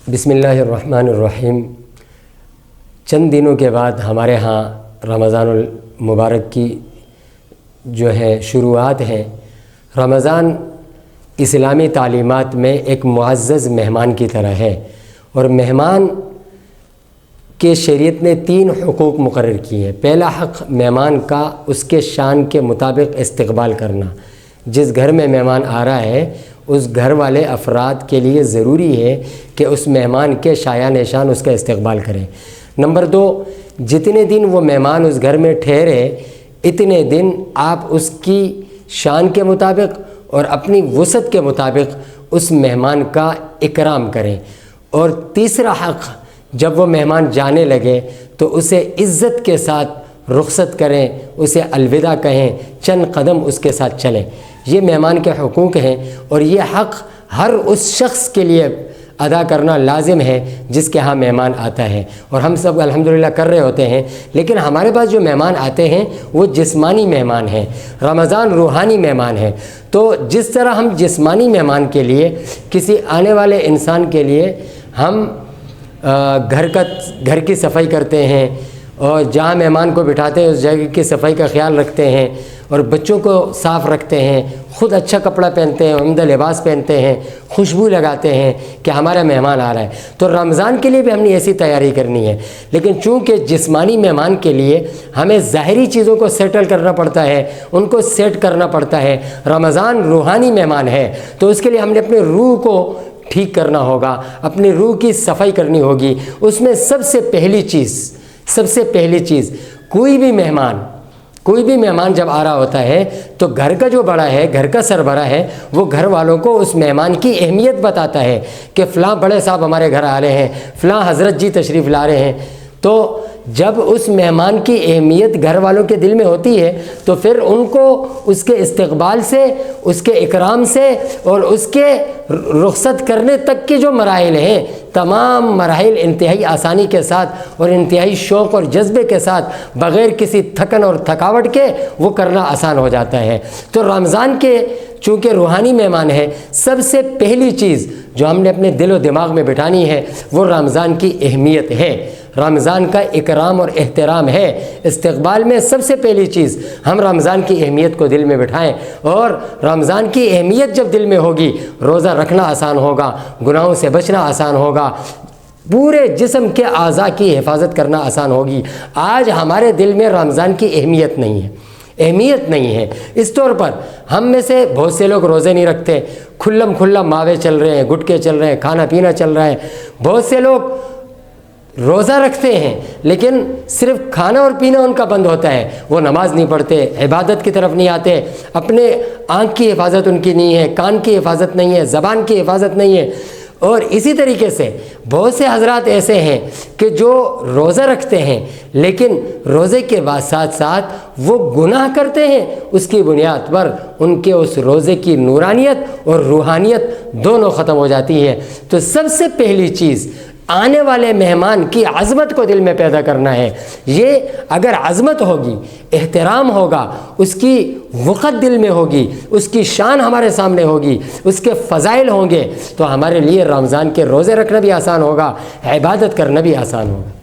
بسم اللہ الرحمن الرحیم۔ چند دنوں کے بعد ہمارے ہاں رمضان المبارک کی جو ہے شروعات ہیں۔ رمضان اسلامی تعلیمات میں ایک معزز مہمان کی طرح ہے، اور مہمان کے شریعت نے 3 حقوق مقرر کیے ہیں۔ پہلا حق مہمان کا اس کے شان کے مطابق استقبال کرنا۔ جس گھر میں مہمان آ رہا ہے اس گھر والے افراد کے لیے ضروری ہے کہ اس مہمان کے شایان شان اس کا استقبال کریں۔ نمبر 2، جتنے دن وہ مہمان اس گھر میں ٹھہرے اتنے دن آپ اس کی شان کے مطابق اور اپنی وسعت کے مطابق اس مہمان کا اکرام کریں۔ اور تیسرا حق، جب وہ مہمان جانے لگے تو اسے عزت کے ساتھ رخصت کریں، اسے الوداع کہیں، چند قدم اس کے ساتھ چلیں۔ یہ مہمان کے حقوق ہیں، اور یہ حق ہر اس شخص کے لیے ادا کرنا لازم ہے جس کے ہاں مہمان آتا ہے، اور ہم سب الحمدللہ کر رہے ہوتے ہیں۔ لیکن ہمارے پاس جو مہمان آتے ہیں وہ جسمانی مہمان ہیں، رمضان روحانی مہمان ہے۔ تو جس طرح ہم جسمانی مہمان کے لیے کسی آنے والے انسان کے لیے ہم گھر کی صفائی کرتے ہیں، اور جہاں مہمان کو بٹھاتے ہیں اس جگہ کی صفائی کا خیال رکھتے ہیں، اور بچوں کو صاف رکھتے ہیں، خود اچھا کپڑا پہنتے ہیں، عمدہ لباس پہنتے ہیں، خوشبو لگاتے ہیں کہ ہمارا مہمان آ رہا ہے، تو رمضان کے لیے بھی ہم نے ایسی تیاری کرنی ہے۔ لیکن چونکہ جسمانی مہمان کے لیے ہمیں ظاہری چیزوں کو سیٹل کرنا پڑتا ہے، ان کو سیٹ کرنا پڑتا ہے، رمضان روحانی مہمان ہے، تو اس کے لیے ہم نے اپنے روح کو ٹھیک کرنا ہوگا، اپنی روح کی صفائی کرنی ہوگی۔ اس میں سب سے پہلی چیز کوئی بھی مہمان جب آ رہا ہوتا ہے تو گھر کا جو بڑا ہے، گھر کا سربراہ ہے، وہ گھر والوں کو اس مہمان کی اہمیت بتاتا ہے کہ فلاں بڑے صاحب ہمارے گھر آ رہے ہیں، فلاں حضرت جی تشریف لا رہے ہیں۔ تو جب اس مہمان کی اہمیت گھر والوں کے دل میں ہوتی ہے تو پھر ان کو اس کے استقبال سے، اس کے اکرام سے اور اس کے رخصت کرنے تک کے جو مراحل ہیں، تمام مراحل انتہائی آسانی کے ساتھ اور انتہائی شوق اور جذبے کے ساتھ، بغیر کسی تھکن اور تھکاوٹ کے وہ کرنا آسان ہو جاتا ہے۔ تو رمضان کے چونکہ روحانی مہمان ہے، سب سے پہلی چیز جو ہم نے اپنے دل و دماغ میں بٹھانی ہے وہ رمضان کی اہمیت ہے، رمضان کا اکرام اور احترام ہے۔ استقبال میں سب سے پہلی چیز ہم رمضان کی اہمیت کو دل میں بٹھائیں، اور رمضان کی اہمیت جب دل میں ہوگی روزہ رکھنا آسان ہوگا، گناہوں سے بچنا آسان ہوگا، پورے جسم کے اعضاء کی حفاظت کرنا آسان ہوگی۔ آج ہمارے دل میں رمضان کی اہمیت نہیں ہے۔ اس طور پر ہم میں سے بہت سے لوگ روزے نہیں رکھتے، کھلا ماوے چل رہے ہیں، گٹکے چل رہے ہیں، کھانا پینا چل رہا ہے۔ بہت سے لوگ روزہ رکھتے ہیں لیکن صرف کھانا اور پینا ان کا بند ہوتا ہے، وہ نماز نہیں پڑھتے، عبادت کی طرف نہیں آتے، اپنے آنکھ کی حفاظت ان کی نہیں ہے، کان کی حفاظت نہیں ہے، زبان کی حفاظت نہیں ہے۔ اور اسی طریقے سے بہت سے حضرات ایسے ہیں کہ جو روزہ رکھتے ہیں لیکن روزے کے بعد ساتھ وہ گناہ کرتے ہیں، اس کی بنیاد پر ان کے اس روزے کی نورانیت اور روحانیت دونوں ختم ہو جاتی ہے۔ تو سب سے پہلی چیز آنے والے مہمان کی عظمت کو دل میں پیدا کرنا ہے۔ یہ اگر عظمت ہوگی، احترام ہوگا، اس کی وقت دل میں ہوگی، اس کی شان ہمارے سامنے ہوگی، اس کے فضائل ہوں گے، تو ہمارے لیے رمضان کے روزے رکھنا بھی آسان ہوگا، عبادت کرنا بھی آسان ہوگا۔